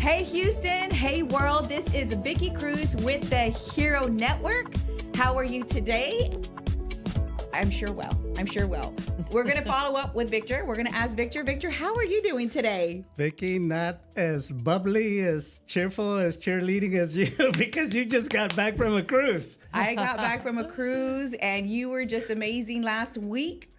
Hey Houston, hey world, this is Vicky Cruz with the Hero Network. How are you today? I'm sure well. We're going to follow up with Victor. We're going to ask Victor, how are you doing today? Vicky, not as bubbly, as cheerful, as cheerleading as you because you just got back from a cruise. I got back from a cruise and you were just amazing last week.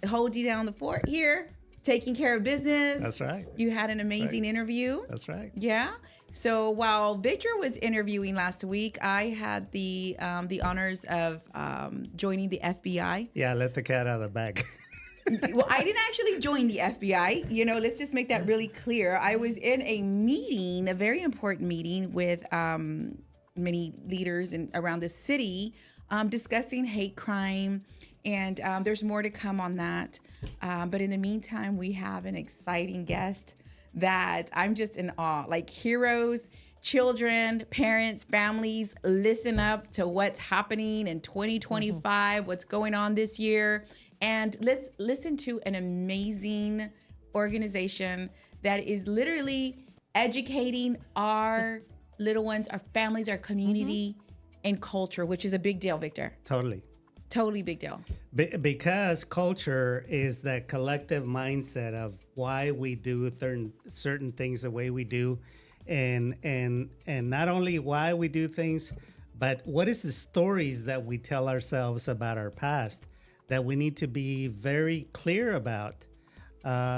Holding down the fort here, taking care of business. That's right. You had an amazing interview. That's right. Yeah. So while Victor was interviewing last week, I had the honors of joining the FBI. Yeah, let the cat out of the bag. Well, I didn't actually join the FBI. You know, let's just make that really clear. I was in a meeting, a very important meeting with many leaders around the city discussing hate crime. And there's more to come on that. But in the meantime, we have an exciting guest that I'm just in awe. Like heroes, children, parents, families, listen up to what's happening in 2025, what's going on this year. And let's listen to an amazing organization that is literally educating our little ones, our families, our community, and culture, which is a big deal, Victor. Totally big deal. Because culture is that collective mindset of why we do certain things the way we do, and not only why we do things, but what is the stories that we tell ourselves about our past that we need to be very clear about,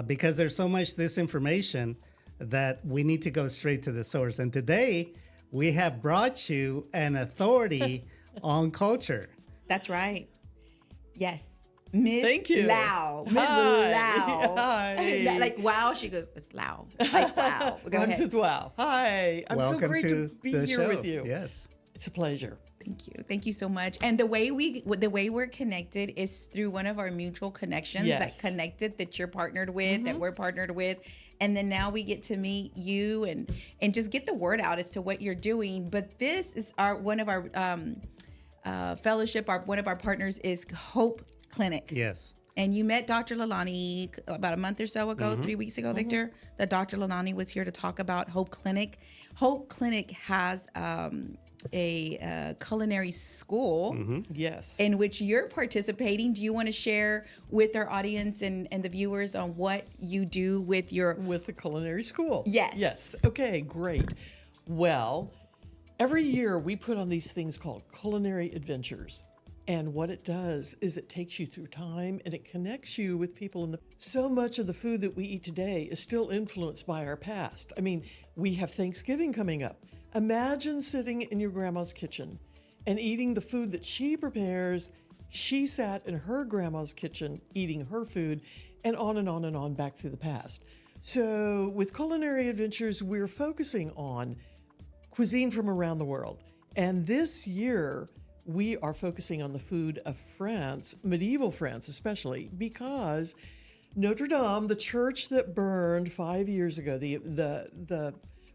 because there's so much disinformation that we need to go straight to the source. And today we have brought you an authority on culture. That's right. Yes. Miss Thank you. Lau. Miss Hi. Lau. Hi. Like, wow, she goes, it's Lau. Like, wow. Go Rhymes ahead. with wow. Hi. I'm Welcome so great to be the here show. with you. Yes. It's a pleasure. Thank you. Thank you so much. And the way we're connected is through one of our mutual connections Yes. that connected, that you're partnered with, that we're partnered with. And then now we get to meet you and just get the word out as to what you're doing. But this is one of our fellowship, one of our partners is Hope Clinic. Yes. And you met Dr. Lalani about a month or so ago, 3 weeks ago, Victor, that Dr. Lalani was here to talk about Hope Clinic. Hope Clinic has a culinary school Yes. in which you're participating. Do you want to share with our audience and the viewers on what you do with With the culinary school. Yes. Yes. Okay, great. Well, every year we put on these things called culinary adventures. And what it does is it takes you through time and it connects you with people so much of the food that we eat today is still influenced by our past. I mean, we have Thanksgiving coming up. Imagine sitting in your grandma's kitchen and eating the food that she prepares. She sat in her grandma's kitchen eating her food, and on and on and on back through the past. So with Culinary Adventures, we're focusing on cuisine from around the world. And this year, we are focusing on the food of France, medieval France especially, because Notre Dame, the church that burned 5 years ago, the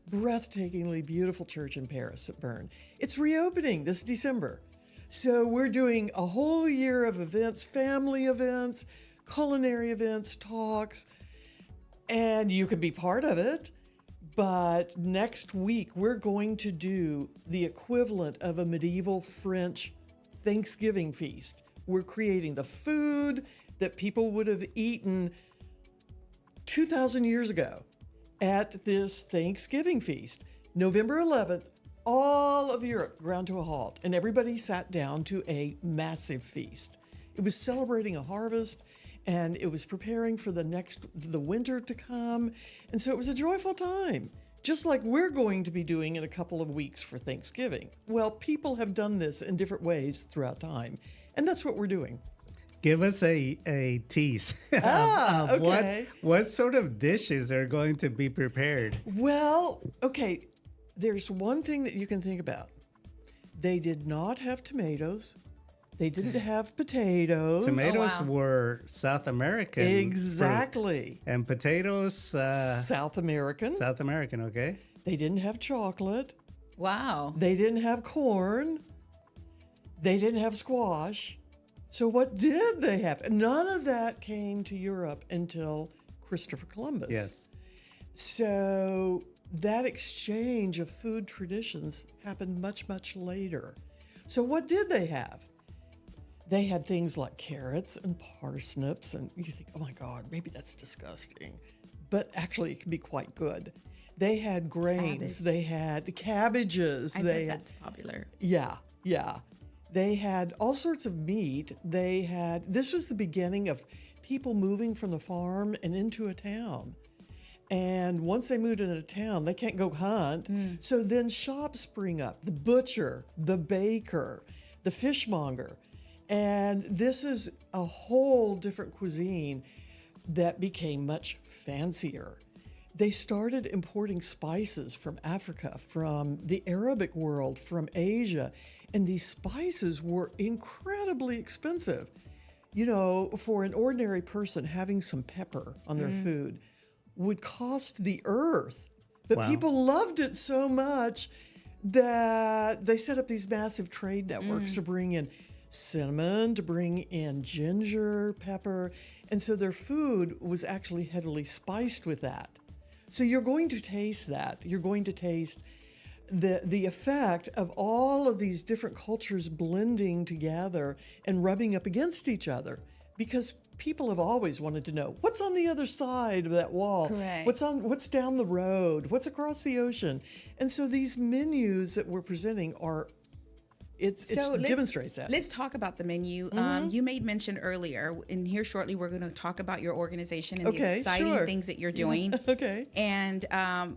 breathtakingly beautiful church in Paris that burned, it's reopening this December. So we're doing a whole year of events, family events, culinary events, talks, and you can be part of it. But next week, we're going to do the equivalent of a medieval French Thanksgiving feast. We're creating the food that people would have eaten 2,000 years ago at this Thanksgiving feast. November 11th, all of Europe ground to a halt, and everybody sat down to a massive feast. It was celebrating a harvest, and it was preparing for the winter to come. And so it was a joyful time, just like we're going to be doing in a couple of weeks for Thanksgiving. Well, people have done this in different ways throughout time, and that's what we're doing. Give us a tease of Okay. what sort of dishes are going to be prepared. Well, okay, there's one thing that you can think about. They did not have tomatoes. They didn't have potatoes. Tomatoes wow. were South American. Exactly. fruit, and potatoes, South American. South American, okay? They didn't have chocolate. Wow. They didn't have corn. They didn't have squash. So what did they have? None of that came to Europe until Christopher Columbus. Yes. So that exchange of food traditions happened much, much later. So what did they have? They had things like carrots and parsnips, and you think, oh my God, maybe that's disgusting. But actually, it can be quite good. They had grains. Cabbage. They had cabbages. I they bet had, that's popular. yeah, yeah. They had all sorts of meat. They had, this was the beginning of people moving from the farm and into a town. And once they moved into a town, they can't go hunt. So then shops spring up, the butcher, the baker, the fishmonger. And this is a whole different cuisine that became much fancier. They started importing spices from Africa, from the Arabic world, from Asia, and these spices were incredibly expensive. You know, for an ordinary person, having some pepper on their food would cost the earth. But Wow. people loved it so much that they set up these massive trade networks to bring in cinnamon, to bring in ginger, pepper. And so their food was actually heavily spiced with that. So you're going to taste that. You're going to taste the effect of all of these different cultures blending together and rubbing up against each other, because people have always wanted to know what's on the other side of that wall. Correct. What's down the road, what's across the ocean. And so these menus that we're presenting are it demonstrates that. Let's talk about the menu. You made mention earlier, and here shortly we're going to talk about your organization and the Okay, exciting sure. things that you're doing. Okay. And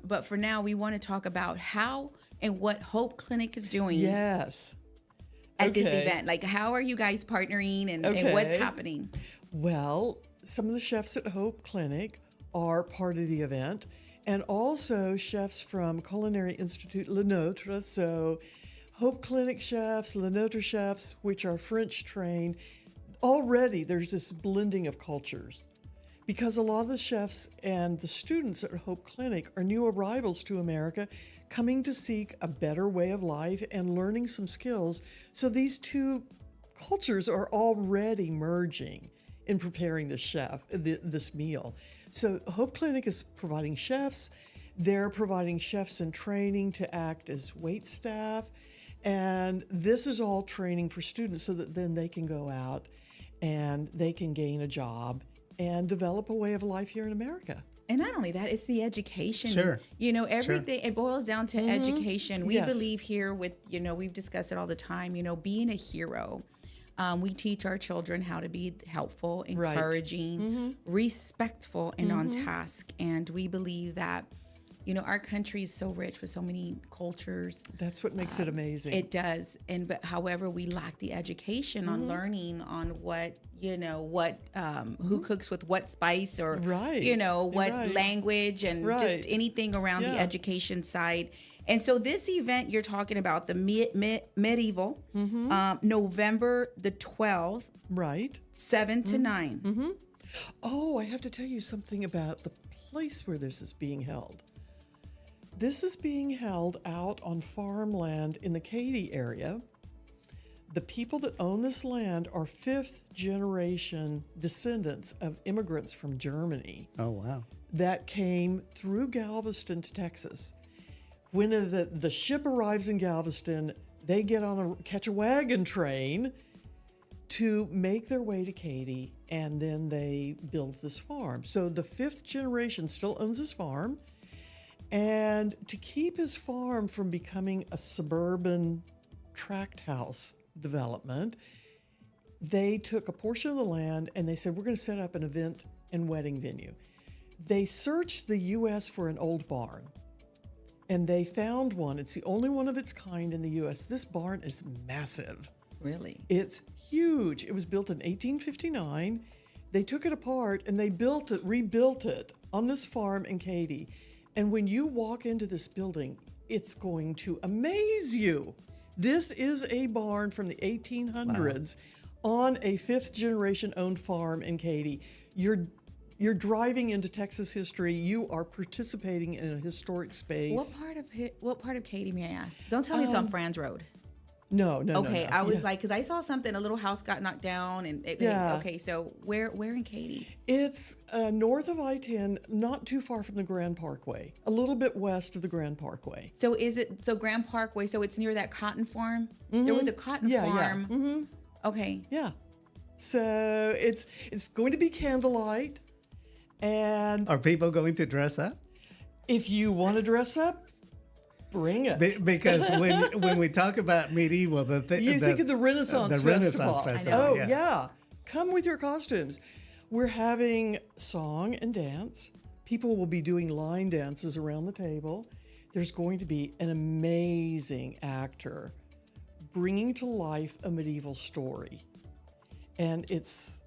but for now, we want to talk about how and what Hope Clinic is doing Yes. at this Okay. event. Like, how are you guys partnering, and what's Okay. happening? Well, some of the chefs at Hope Clinic are part of the event, and also chefs from Culinary Institute Le Notre. So Hope Clinic chefs, Le Notre chefs, which are French trained. Already there's this blending of cultures, because a lot of the chefs and the students at Hope Clinic are new arrivals to America, coming to seek a better way of life and learning some skills. So these two cultures are already merging in preparing this meal. So Hope Clinic is providing chefs. They're providing chefs in training to act as wait staff. And this is all training for students so that then they can go out and they can gain a job and develop a way of life here in America. And not only that, it's the education. Sure. You know, everything, it boils down to education. We Yes. believe here with, you know, we've discussed it all the time, you know, being a hero. We teach our children how to be helpful, Right. encouraging, respectful, and on task. And we believe that, you know, our country is so rich with so many cultures. That's what makes it amazing. It does. But however, we lack the education on learning on what, you know, who cooks with what spice, or, Right. you know, what Right. language, and Right. just anything around the Yeah. education side. And so this event you're talking about, the medieval, November the 12th, Right. 7 to 9. Oh, I have to tell you something about the place where this is being held. This is being held out on farmland in the Katy area. The people that own this land are fifth generation descendants of immigrants from Germany Oh, wow. that came through Galveston to Texas. When the ship arrives in Galveston, they catch a wagon train to make their way to Katy, and then they build this farm. So the fifth generation still owns this farm. And to keep his farm from becoming a suburban tract house development, they took a portion of the land and they said, we're going to set up an event and wedding venue. They searched the U.S. for an old barn, and they found one. It's the only one of its kind in the U.S. This barn is massive. Really? It's huge. It was built in 1859. They took it apart and they rebuilt it on this farm in Katy. And when you walk into this building, it's going to amaze you. This is a barn from the 1800s on a fifth generation owned farm in Katy. You're driving into Texas history. You are participating in a historic space. What part of Katy, may I ask? Don't tell me it's on Franz Road. No, no, Okay, no. I was Yeah. like, because I saw something, a little house got knocked down, and Yeah. okay, so where in Katy? It's north of I-10, not too far from the Grand Parkway, a little bit west of the Grand Parkway. So is it Grand Parkway? So it's near that cotton farm. There was a cotton Yeah, yeah. farm. Okay, Yeah. So it's going to be candlelight, and Are people going to dress up? if you want to dress up, bring it. Because when we talk about medieval, You think of the Renaissance the Renaissance Festival. Festival, Oh, yeah. yeah. Come with your costumes. We're having song and dance. People will be doing line dances around the table. There's going to be an amazing actor bringing to life a medieval story. And it's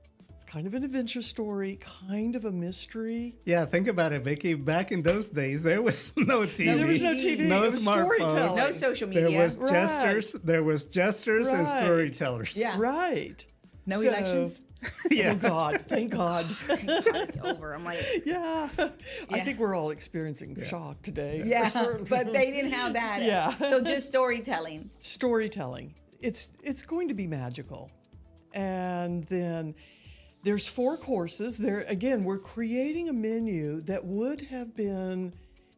kind of an adventure story, kind of a mystery. Yeah, think about it, Vicky. Back in those days, there was no TV. There was no TV. No It was smartphone. storytelling. no social There media, was jesters. There was jesters and Right. storytellers. Yeah. Right. no So- elections. Oh, God. Thank God. Thank God it's over. I'm like, Yeah. I Yeah. think we're all experiencing shock today. yeah, Certainly. but they didn't have that. Yeah. So just storytelling. Storytelling. It's going to be magical. And then there's 4 courses. There again, we're creating a menu that would have been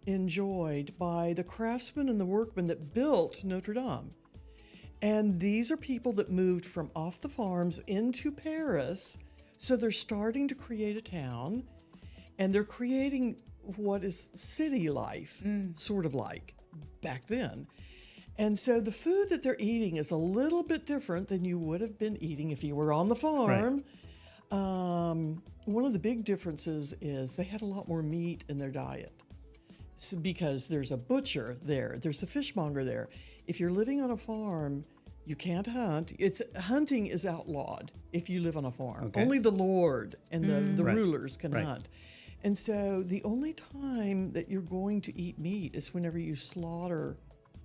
enjoyed by the craftsmen and the workmen that built Notre Dame. And these are people that moved from off the farms into Paris. So they're starting to create a town, and they're creating what is city life, sort of like back then. And so the food that they're eating is a little bit different than you would have been eating if you were on the farm. One of the big differences is they had a lot more meat in their diet. So because there's a butcher there, there's a fishmonger there. If you're living on a farm, you can't hunt. Hunting is outlawed if you live on a farm. Okay. Only the Lord and the Right. rulers can Right. hunt. And so the only time that you're going to eat meat is whenever you slaughter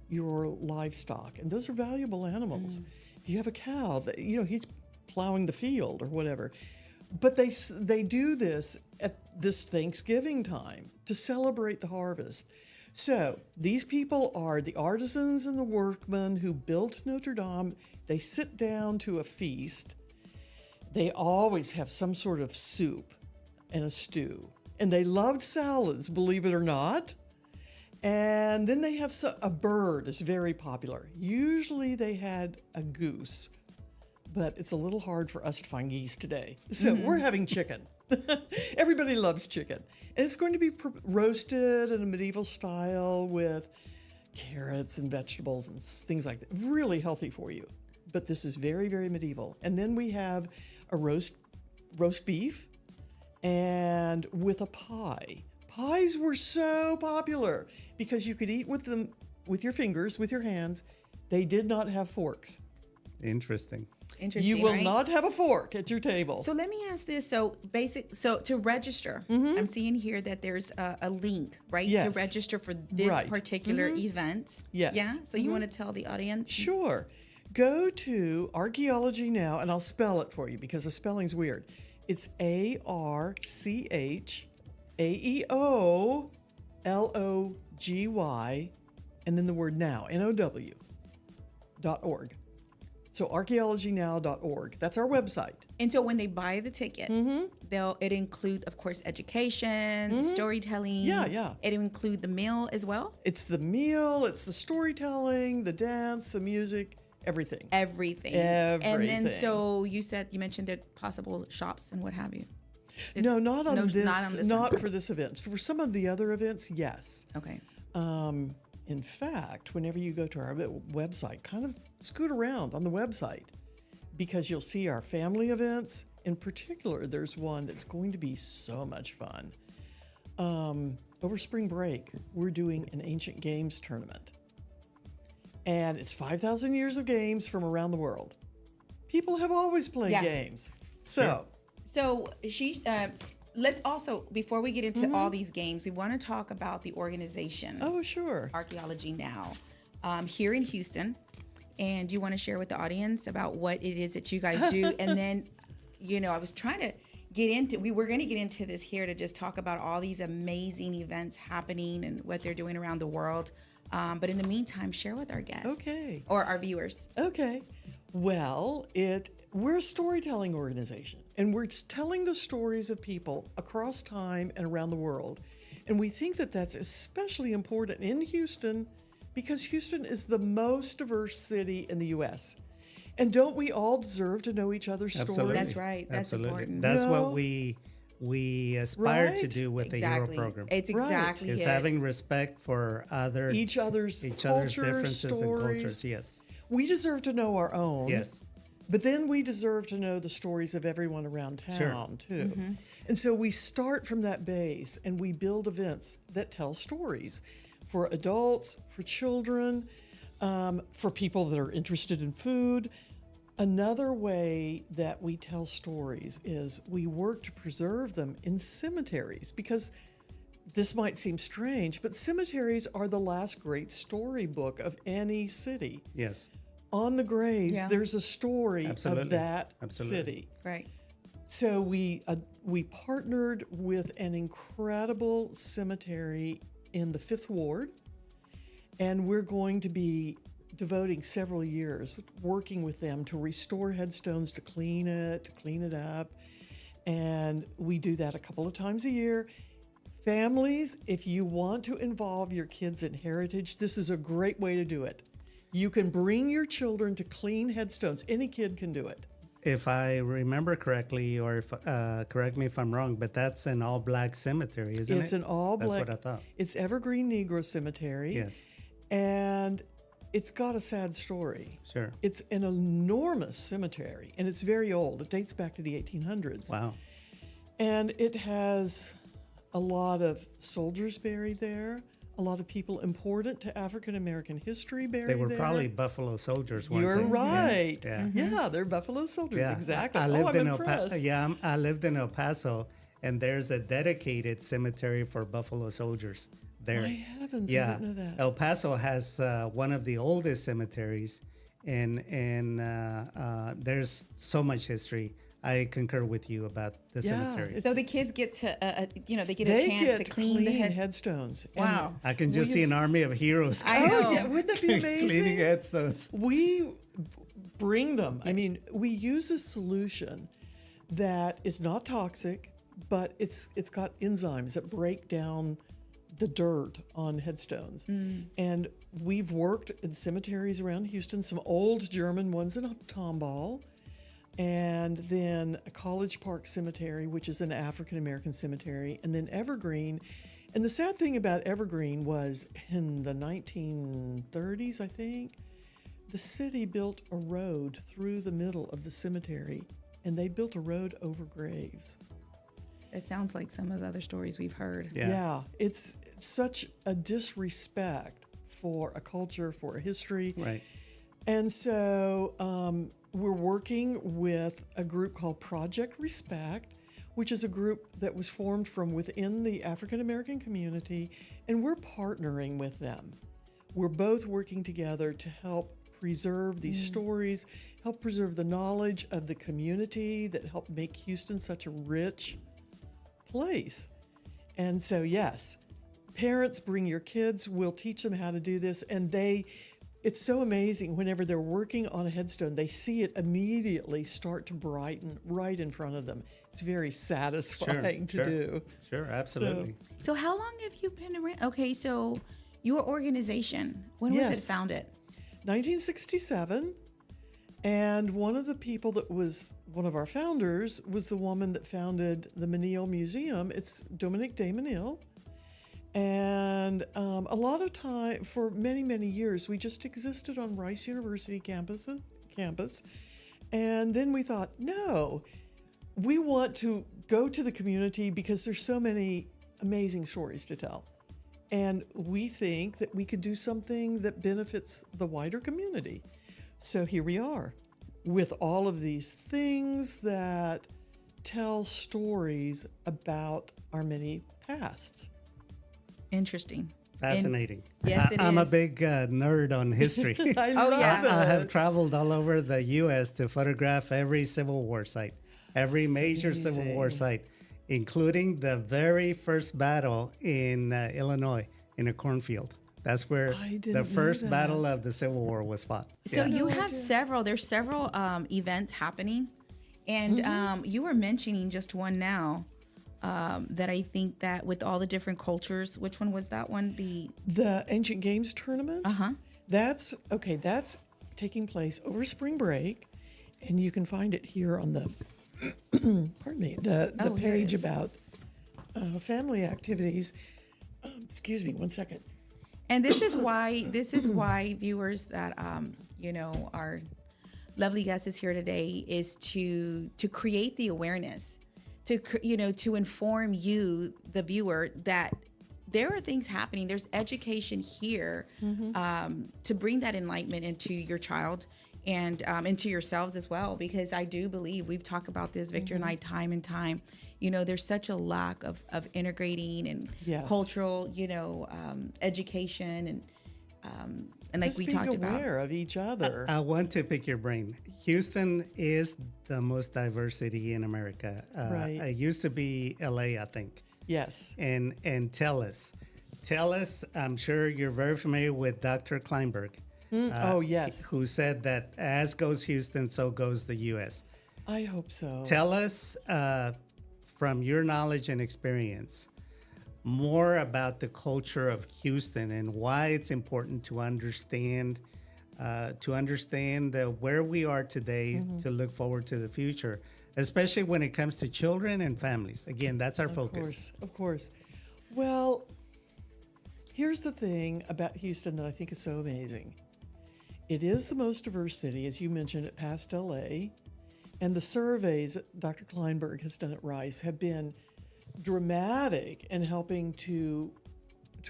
your livestock. And those are valuable animals. If you have a cow, he's plowing the field or whatever. But they do this at this Thanksgiving time to celebrate the harvest. So these people are the artisans and the workmen who built Notre Dame. They sit down to a feast. They always have some sort of soup and a stew. And they loved salads, believe it or not. And then they have a bird is very popular. Usually they had a goose, but it's a little hard for us to find geese today. So we're having chicken. Everybody loves chicken. And it's going to be roasted in a medieval style with carrots and vegetables and things like that. Really healthy for you. But this is very, very medieval. And then we have a roast beef and with a pie. Pies were so popular because you could eat with them with your fingers, with your hands. They did not have forks. Interesting. Interesting. You will right? not have a fork at your table. So let me ask this. So to register, I'm seeing here that there's a link, right? To Yes. register for this Right. particular event. Yes. Yeah. So you want to tell the audience? Sure. Go to Archaeology Now, and I'll spell it for you because the spelling's weird. It's ARCHAEOLOGY, and then the word now, NOW.org. So archaeologynow.org. That's our website. And so when they buy the ticket, it include, of course, education, storytelling. Yeah, yeah. It'll include the meal as well. It's the meal, it's the storytelling, the dance, the music, everything. Everything. And then Everything. so you mentioned there possible shops and what have you. No, not on this. not on this Not one. for this event. For some of the other events, yes. Okay. In fact, whenever you go to our website, kind of scoot around on the website because you'll see our family events. In particular, there's one that's going to be so much fun. Over spring break, we're doing an ancient games tournament. And it's 5,000 years of games from around the world. People have always played Yeah. games. So, So let's also, before we get into all these games, we want to talk about the organization. oh, sure. Archaeology Now, here in Houston. And you want to share with the audience about what it is that you guys do. And then, I was trying to we're going to get into this here to just talk about all these amazing events happening and what they're doing around the world. But in the meantime, share with our guests. Okay. Or our viewers. Okay. Well, we're a storytelling organization, and we're telling the stories of people across time and around the world. And we think that that's especially important in Houston because Houston is the most diverse city in the U.S. And don't we all deserve to know each other's stories? Absolutely. That's right. That's Absolutely. important. That's No. what we aspire to Right? do with the Exactly. Hero program. It's Right. exactly Is it. having respect for Each other's cultures, differences and cultures. stories. Yes. We deserve to know our own. Yes. But then we deserve to know the stories of everyone around town, too. And so we start from that base and we build events that tell stories for adults, for children, for people that are interested in food. Another way that we tell stories is we work to preserve them in cemeteries because this might seem strange, but cemeteries are the last great storybook of any city. Yes. On the graves, Yeah. there's a story Absolutely. of that Absolutely. city. Right. So we partnered with an incredible cemetery in the Fifth Ward, and we're going to be devoting several years working with them to restore headstones, to clean it up, and we do that a couple of times a year. Families, if you want to involve your kids in heritage, this is a great way to do it. You can bring your children to clean headstones. Any kid can do it. If I remember correctly, or if, correct me if I'm wrong, but that's an all-black cemetery, isn't it? It's an all-black. That's what I thought. It's Evergreen Negro Cemetery. Yes. And it's got a sad story. Sure. It's an enormous cemetery, and it's very old. It dates back to the 1800s. Wow. And it has a lot of soldiers buried there, a lot of people important to African American history buried They were there. probably Buffalo soldiers, weren't You're they? right. Yeah. Yeah, they're Buffalo soldiers. Yeah. Exactly. I lived I'm in impressed. I lived in El Paso, and there's a dedicated cemetery for Buffalo soldiers there. My heavens, I Yeah, didn't know that. El Paso has one of the oldest cemeteries, and there's so much history. I concur with you about the Yeah, cemetery. So the kids get to, they get a They chance get to clean the head. headstones. Wow. I can just we see use- an army of heroes I know. Oh, yeah, wouldn't that be amazing? cleaning headstones. We bring them. I mean, we use a solution that is not toxic, but it's got enzymes that break down the dirt on headstones. And we've worked in cemeteries around Houston, some old German ones in Tomball, and then a College Park Cemetery, which is an African American cemetery, and then Evergreen. And the sad thing about Evergreen was in the 1930s, I think, the city built a road through the middle of the cemetery, and they built a road over graves. It sounds like some of the other stories we've heard. Yeah. It's such a disrespect for a culture, for a history. Right. And so we're working with a group called Project Respect, which is a group that was formed from within the African American community, and we're partnering with them. We're both working together to help preserve these stories, help preserve the knowledge of the community that helped make Houston such a rich place. And so, yes, parents, bring your kids. We'll teach them how to do this. And it's so amazing whenever they're working on a headstone, they see it immediately start to brighten right in front of them. It's very satisfying to do. Sure, absolutely. So how long have you been around? Okay, so your organization, when was it Yes. founded? 1967. And one of the people that was one of our founders was the woman that founded the Menil Museum. It's Dominique de Menil. And a lot of time, for many, many years, we just existed on Rice University campus. And then we thought, no, we want to go to the community because there's so many amazing stories to tell. And we think that we could do something that benefits the wider community. So here we are with all of these things that tell stories about our many pasts. Interesting. Fascinating. Yes, it I'm a is. big nerd on history. I Oh, love yeah. it. I have traveled all over the U.S. to photograph every Civil War site. every major Civil War amazing. site, including the very first battle in Illinois in a cornfield. That's where I didn't the know first battle that. of the Civil War was fought. So Yeah. you No have idea. there's several events happening, and you were mentioning just one now that I think that with all the different cultures, which one was that one? The Ancient Games tournament. Uh-huh. That's okay. That's taking place over spring break, and you can find it here on the pardon me the Oh, here it page is. about family activities. Excuse me, one second. And this is why viewers that our lovely guest is here today is to create the awareness, to inform you, the viewer, that there are things happening. There's education here to bring that enlightenment into your child and into yourselves as well. Because I do believe we've talked about this, Victor and I, time and time. There's such a lack of integrating and Yes. cultural, education and like Just we being talked about. aware of each other. I want to pick your brain. Houston is the most diverse city in America. Right. It used to be LA, I think. Yes. And tell us, I'm sure you're very familiar with Dr. Kleinberg. Oh, yes. Who said that as goes Houston, so goes the U.S. I hope so. Tell us, from your knowledge and experience, more about the culture of Houston and why it's important to understand where we are today to look forward to the future, especially when it comes to children and families. Again, that's our focus. Of course. Well, here's the thing about Houston that I think is so amazing. It is the most diverse city, as you mentioned, it passed LA. And the surveys that Dr. Kleinberg has done at Rice have been dramatic in helping to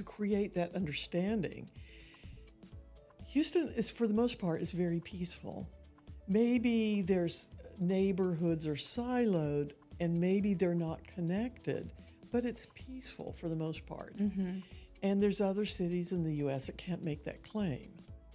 create that understanding. Houston is, for the most part, is very peaceful. Maybe there's neighborhoods are siloed and maybe they're not connected, but it's peaceful for the most part. And there's other cities in the U.S. that can't make that claim,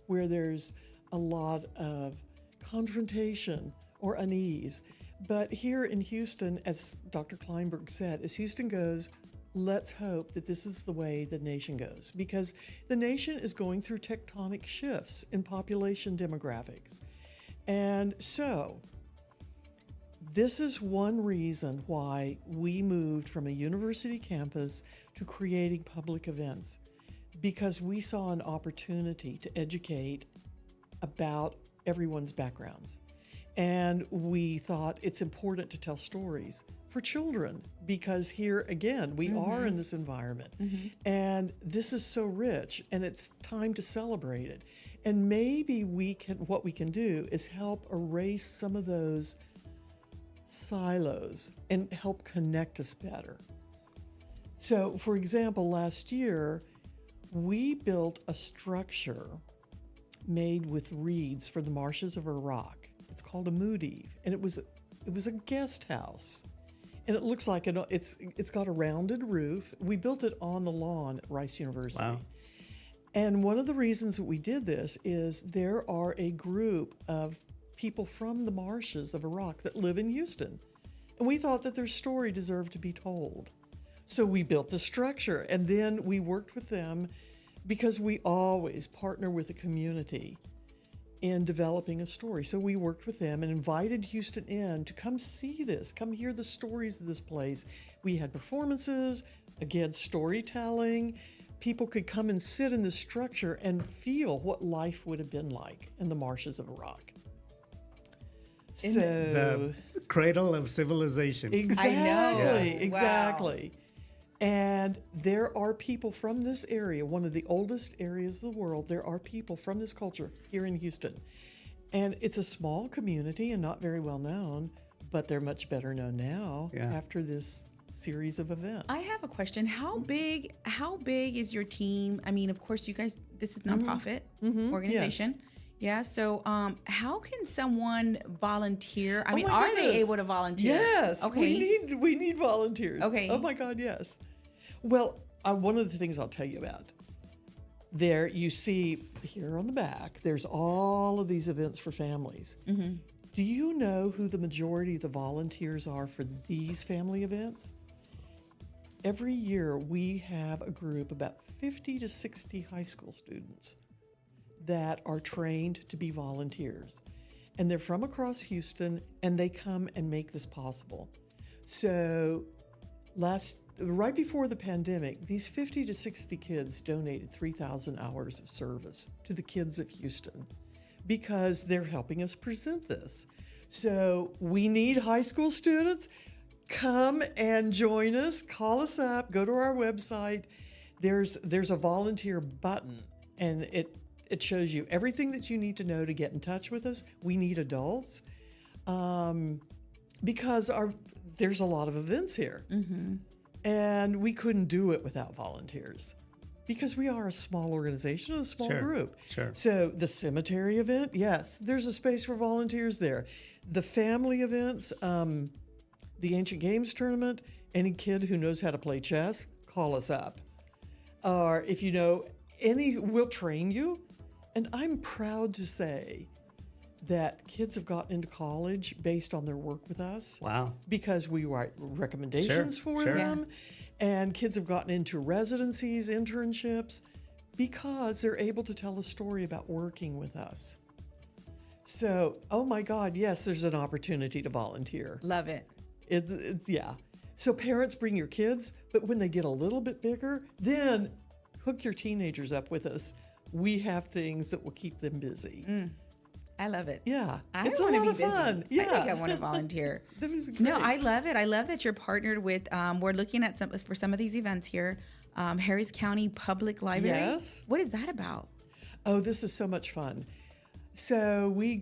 where there's a lot of confrontation or unease. But here in Houston, as Dr. Kleinberg said, as Houston goes, let's hope that this is the way the nation goes, because the nation is going through tectonic shifts in population demographics. And so this is one reason why we moved from a university campus to creating public events, because we saw an opportunity to educate about everyone's backgrounds. And we thought it's important to tell stories for children, because here again, we are in this environment. And this is so rich, and it's time to celebrate it. And maybe what we can do is help erase some of those silos and help connect us better. So, for example, last year, we built a structure made with reeds for the marshes of Iraq. It's called a Mudiv, and it was a guest house, and it looks like it's got a rounded roof. We built it on the lawn at Rice University. Wow. And one of the reasons that we did this is there are a group of people from the marshes of Iraq that live in Houston, and we thought that their story deserved to be told. So we built the structure, and then we worked with them, because we always partner with the community in developing a story. So we worked with them and invited Houston in to come see this, come hear the stories of this place. We had performances, again, storytelling. People could come and sit in this structure and feel what life would have been like in the marshes of Iraq. So The cradle of civilization. exactly, I know. Yeah. exactly. And there are people from this area, one of the oldest areas of the world. There are people from this culture here in Houston. And it's a small community and not very well known, but they're much better known now Yeah. after this series of events. I have a question. How big is your team? I mean, of course, you guys, this is nonprofit organization. Yeah. So, how can someone volunteer? I mean, my are they goodness. able to volunteer? Yes, Okay. we need volunteers. Okay. Oh my God, yes. Well, one of the things I'll tell you about. There, you see here on the back, there's all of these events for families. Do you know who the majority of the volunteers are for these family events? Every year we have a group, about 50 to 60 high school students that are trained to be volunteers. And they're from across Houston, and they come and make this possible. So right before the pandemic, these 50 to 60 kids donated 3,000 hours of service to the kids of Houston because they're helping us present this. So we need high school students. Come and join us. Call us up. Go to our website. There's a volunteer button, and it shows you everything that you need to know to get in touch with us. We need adults because there's a lot of events here. And we couldn't do it without volunteers because we are a small organization and a small group. Sure. So the cemetery event, yes, there's a space for volunteers there. The family events, the Ancient Games tournament, any kid who knows how to play chess, call us up. Or if you know we'll train you. And I'm proud to say that kids have gotten into college based on their work with us. Wow. Because we write recommendations for them. And kids have gotten into residencies, internships, because they're able to tell a story about working with us. So, oh my God, yes, there's an opportunity to volunteer. Love it. Yeah. So parents, bring your kids, but when they get a little bit bigger, then hook your teenagers up with us. We have things that will keep them busy. I love it. Yeah. I It's a want to lot be of busy. fun. I Yeah. think I want to volunteer. That would be No, great. I love it. I love that you're partnered with. We're looking at for some of these events here. Harris County Public Library. Yes. What is that about? Oh, this is so much fun. So we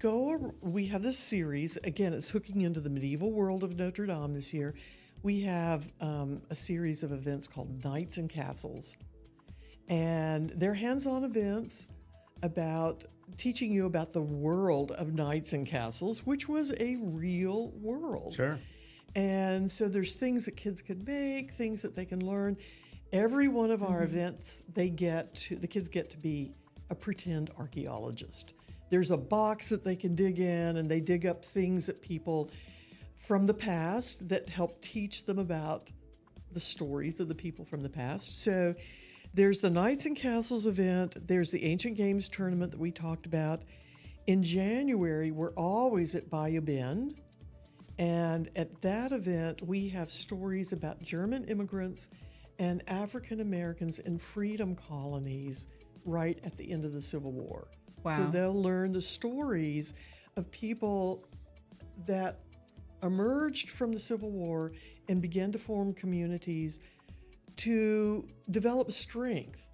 have this series. Again, it's hooking into the medieval world of Notre Dame this year. We have a series of events called Knights and Castles. And they're hands-on events about teaching you about the world of knights and castles, which was a real world. Sure. And so there's things that kids can make, things that they can learn. Every one of our events, the kids get to be a pretend archaeologist. There's a box that they can dig in, and they dig up things that people from the past that help teach them about the stories of the people from the past. So there's the Knights and Castles event. There's the Ancient Games tournament that we talked about. In January, we're always at Bayou Bend. And at that event, we have stories about German immigrants and African Americans in freedom colonies right at the end of the Civil War. Wow. So they'll learn the stories of people that emerged from the Civil War and began to form communities to develop strength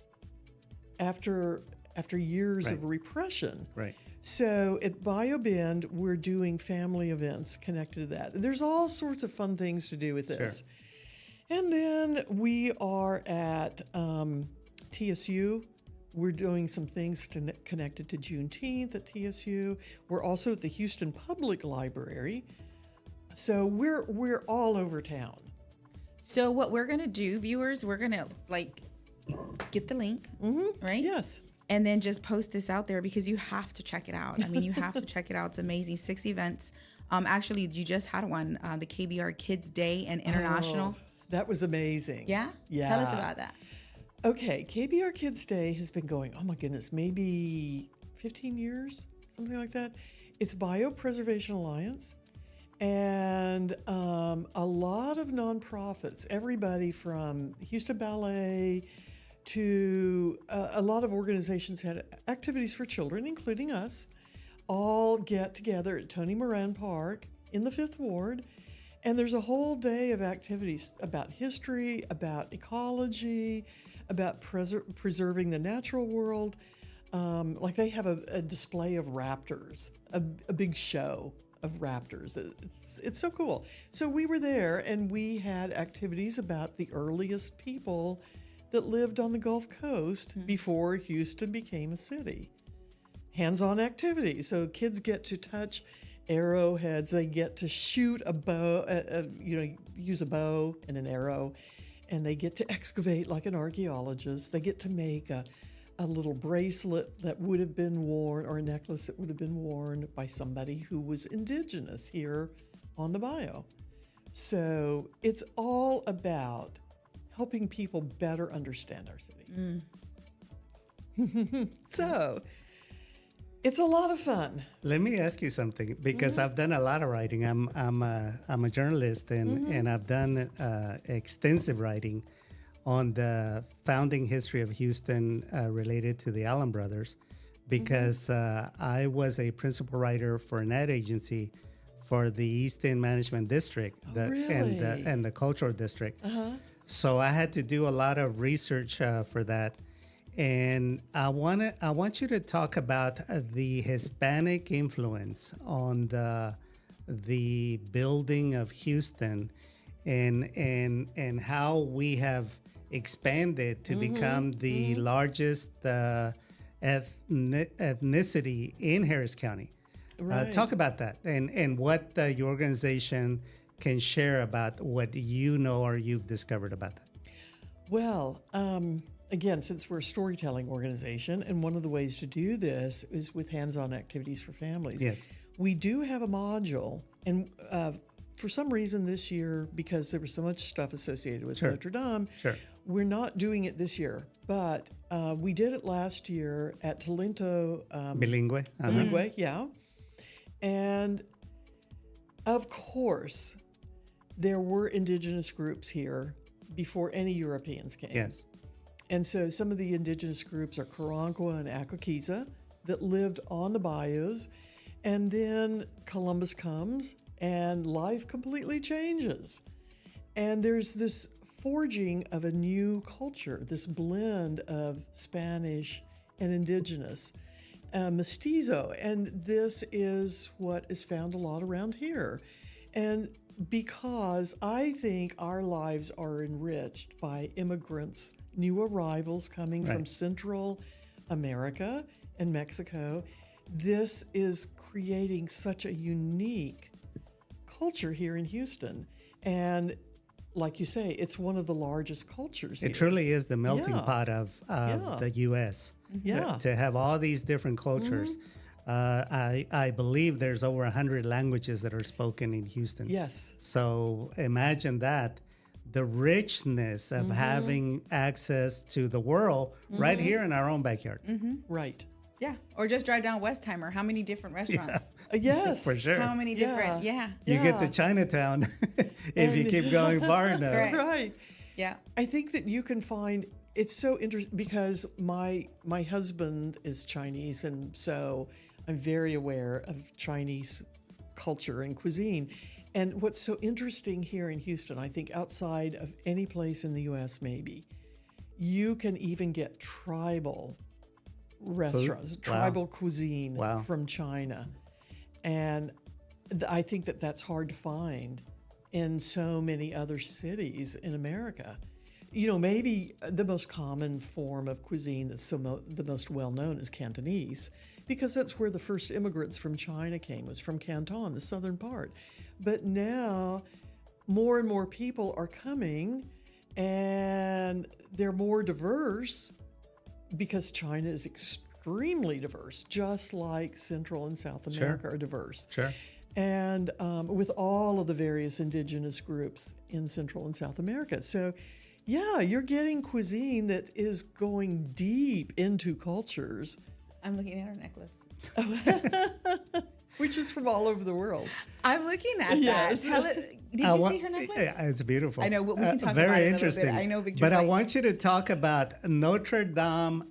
after years of repression. Right. So at Bayou Bend, we're doing family events connected to that. There's all sorts of fun things to do with this. And then we are at TSU. We're doing some things connected to Juneteenth at TSU. We're also at the Houston Public Library. So we're all over town. So what we're gonna do, viewers, we're gonna get the link, right? Yes. And then just post this out there because you have to check it out. I mean, you have to check it out. It's amazing. 6 events. Actually, you just had one, the KBR Kids Day and International. Oh, that was amazing. Yeah? Yeah. Tell us about that. Okay, KBR Kids Day has been going, oh my goodness, maybe 15 years, something like that. It's Biopreservation Alliance and a lot of nonprofits, everybody from Houston Ballet to a lot of organizations had activities for children, including us, all get together at Tony Moran Park in the 5th Ward. And there's a whole day of activities about history, about ecology, about preserving the natural world. Like they have a display of raptors, a big show of raptors. It's so cool. So we were there and we had activities about the earliest people that lived on the Gulf Coast before Houston became a city. Hands-on activities. So kids get to touch arrowheads. They get to shoot a bow, use a bow and an arrow, and they get to excavate like an archaeologist. They get to make a a little bracelet that would have been worn, or a necklace that would have been worn by somebody who was indigenous here on the bio. So it's all about helping people better understand our city. So it's a lot of fun. Let me ask you something, because I've done a lot of writing. I'm a journalist, and I've done extensive writing on the founding history of Houston related to the Allen brothers, because I was a principal writer for an ad agency for the East End Management District Really? and the Cultural District. So I had to do a lot of research for that. And I want you to talk about the Hispanic influence on the building of Houston, and how we have expanded to become the largest ethnicity in Harris County. Right. Talk about that, and what your organization can share about what you know or you've discovered about that. Well, again, since we're a storytelling organization, and one of the ways to do this is with hands-on activities for families. Yes. We do have a module, and for some reason this year, because there was so much stuff associated with Sure. Notre Dame, Sure. we're not doing it this year. But we did it last year at Talento Bilingue. Bilingue, yeah. And of course, there were indigenous groups here before any Europeans came. Yes. And so some of the indigenous groups are Karankawa and Akakiza that lived on the bayous. And then Columbus comes and life completely changes. And there's this forging of a new culture, this blend of Spanish and indigenous, mestizo. And this is what is found a lot around here. And because I think our lives are enriched by immigrants, new arrivals coming from Right. Central America and Mexico, this is creating such a unique culture here in Houston. And like you say, it's one of the largest cultures here. It truly is the melting Yeah. pot of Yeah. the U.S. Yeah. To have all these different cultures. I believe there's over 100 languages that are spoken in Houston. Yes. So imagine that, the richness of having access to the world right here in our own backyard. Right. Yeah. Or just drive down Westheimer. How many different restaurants? Yes. For sure. How many different? Yeah. You get to Yeah. Chinatown if you keep going far enough. Correct. Right. Yeah. I think that you can find it's so interesting because my husband is Chinese, and so I'm very aware of Chinese culture and cuisine. And what's so interesting here in Houston, I think outside of any place in the U.S. maybe, you can even get tribal restaurants, Wow. tribal cuisine Wow. from China. And I think that that's hard to find in so many other cities in America. You know, maybe the most common form of cuisine that's the most well-known is Cantonese, because that's where the first immigrants from China came, was from Canton, the southern part. But now more and more people are coming, and they're more diverse because China is extremely diverse, just like Central and South America are diverse. Sure. And with all of the various indigenous groups in Central and South America. So, yeah, you're getting cuisine that is going deep into cultures, I'm looking at her necklace. which is from all over the world. I'm looking at Yes. that. Tell it. Did you see her necklace? Yeah, it's beautiful. I know, we can talk very about it in a little bit. interesting. I know Victor's but I like- want you to talk about Notre Dame,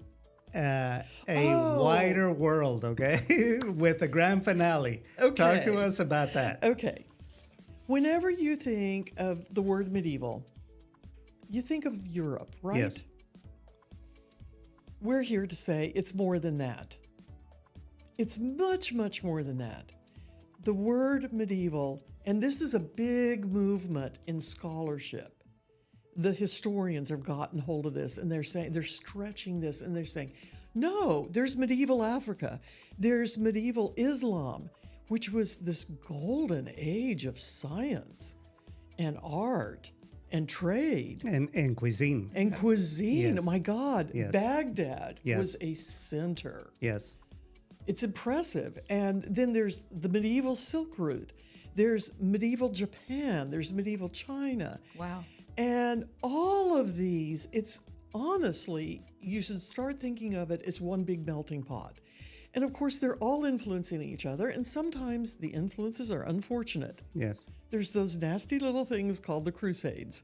a Oh. wider world, okay, with the grand finale. Talk to Okay. us about that. Okay. Whenever you think of the word medieval, you think of Europe, right? Yes. We're here to say it's more than that. It's much, much more than that. The word medieval, and this is a big movement in scholarship. The historians have gotten hold of this, and they're stretching this, and they're saying, no, there's medieval Africa. There's medieval Islam, which was this golden age of science and art and trade And cuisine. and cuisine. Yes. My God, Yes. Baghdad Yes. was a center. Yes. It's impressive. And then there's the medieval Silk Route. There's medieval Japan. There's medieval China. Wow. And all of these, it's honestly, you should start thinking of it as one big melting pot. And of course, they're all influencing each other. And sometimes the influences are unfortunate. Yes. There's those nasty little things called the Crusades.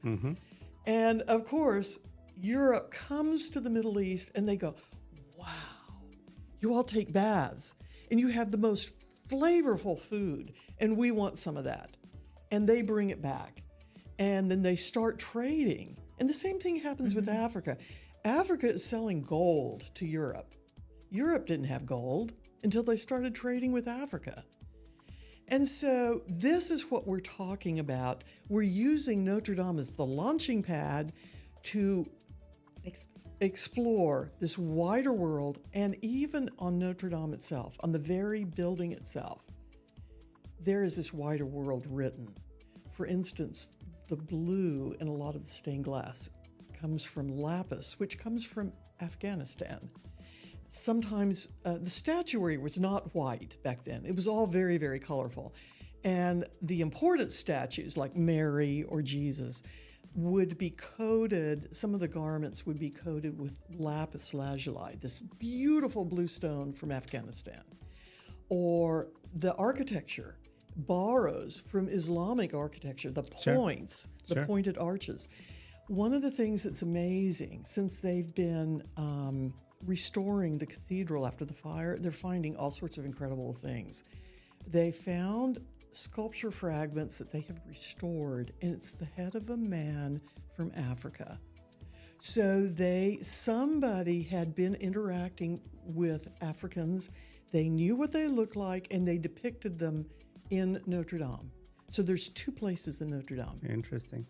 And of course, Europe comes to the Middle East and they go, wow, you all take baths and you have the most flavorful food, and we want some of that. And they bring it back. And then they start trading. And the same thing happens with Africa. Africa is selling gold to Europe. Europe didn't have gold until they started trading with Africa. And so this is what we're talking about. We're using Notre Dame as the launching pad to explore this wider world, and even on Notre Dame itself, on the very building itself, there is this wider world written. For instance, the blue in a lot of the stained glass comes from lapis, which comes from Afghanistan. Sometimes the statuary was not white back then. It was all very, very colorful. And the important statues like Mary or Jesus would be coated, some of the garments would be coated with lapis lazuli, this beautiful blue stone from Afghanistan. Or the architecture borrows from Islamic architecture, the points, the Sure. pointed arches. One of the things that's amazing, since they've been restoring the cathedral after the fire, they're finding all sorts of incredible things. They found sculpture fragments that they have restored, and it's the head of a man from Africa. So somebody had been interacting with Africans. They knew what they looked like, and they depicted them in Notre Dame. So there's two places in Notre Dame. Interesting.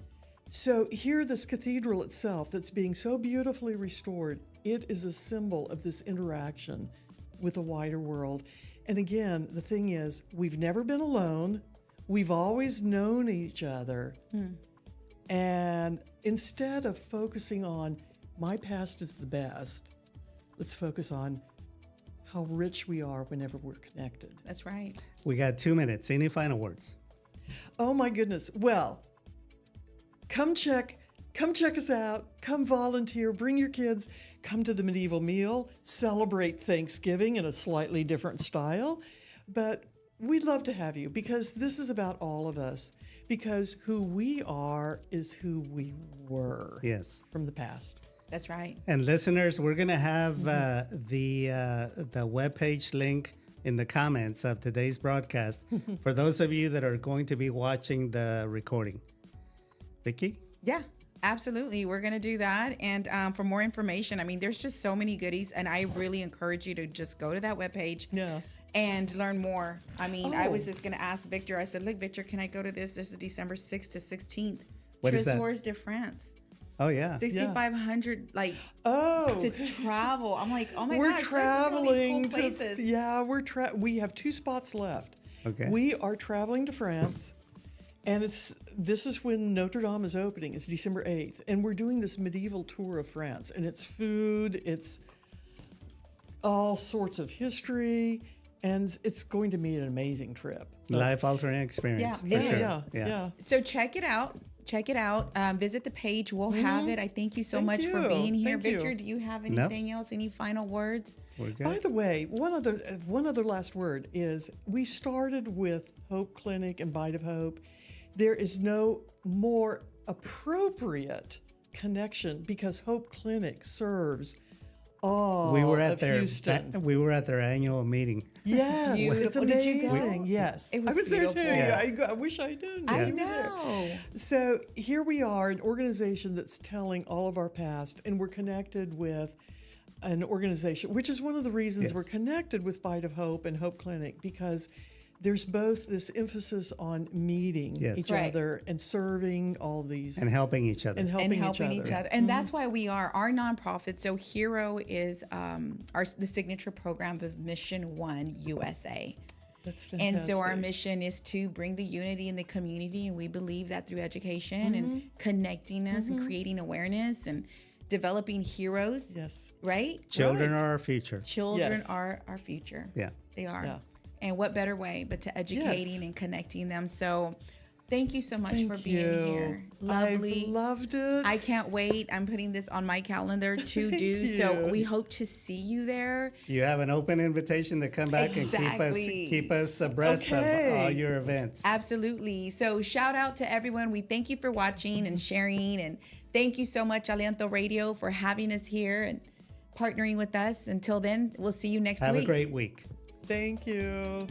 So here, this cathedral itself that's being so beautifully restored, it is a symbol of this interaction with a wider world. And again, the thing is, we've never been alone. We've always known each other. And instead of focusing on my past is the best, let's focus on how rich we are whenever we're connected. That's right. We got 2 minutes. Any final words? Oh my goodness. Well, come check us out. Come volunteer. Bring your kids. Come to the medieval meal. Celebrate Thanksgiving in a slightly different style. But we'd love to have you, because this is about all of us. Because who we are is who we were Yes. from the past. That's right. And listeners, we're going to have the webpage link in the comments of today's broadcast for those of you that are going to be watching the recording. Vicky? Yeah, absolutely. We're going to do that. And for more information, I mean, there's just so many goodies. And I really encourage you to just go to that webpage. Yeah. And learn more. I mean, I Oh. was just going to ask Victor. I said, look, Victor, can I go to this? This is December 6th to 16th. What is that? Trésors de France. Oh, yeah. 6,500, like, Oh, to travel. I'm like, oh my we're gosh, traveling look at all these cool places. yeah, we have 2 spots left. Okay. We are traveling to France, and this is when Notre Dame is opening. It's December 8th, and we're doing this medieval tour of France, and it's food, it's all sorts of history, and it's going to be an amazing trip. Life-altering experience. Yeah, for it sure. is. Yeah. So check it out. Check it out. Visit the page. We'll have it. I thank you so Thank much for you. being here. Thank you. Victor, do you have anything else? Any final words? We're good. By the way, one other last word is we started with Hope Clinic and Bite of Hope. There is no more appropriate connection, because Hope Clinic serves all we were at of their Houston. we were at their annual meeting. Yes, it's Beautiful. Did you go? amazing. Yes, It was I was there too. beautiful. I wish I did. I You were there. know. So here we are, an organization that's telling all of our past, and we're connected with an organization, which is one of the reasons Yes. we're connected with Bite of Hope and Hope Clinic, because there's both this emphasis on meeting Yes. each Right. other and serving all these And helping each other. and helping, And helping each other. And that's why we are our nonprofit. So Hero is the signature program of Mission One USA. That's And so our fantastic. mission is to bring the unity in the community, and we believe that through education and connecting us and creating awareness and developing heroes, Yes. right? Children Right. are our future. Children Yes. are our future. Yeah. They are. Yeah. And what better way but to educating and connecting them. So thank you so much for Thank being you. here. Lovely. I've loved it. I can't wait. I'm putting this on my calendar to do. So you. we hope to see you there. You have an open invitation to come back Exactly. and keep us abreast of Okay. all your events. Absolutely. So shout out to everyone. We thank you for watching and sharing. And thank you so much, Aliento Radio, for having us here and partnering with us. Until then, we'll see you next Have week. a great week. Thank you.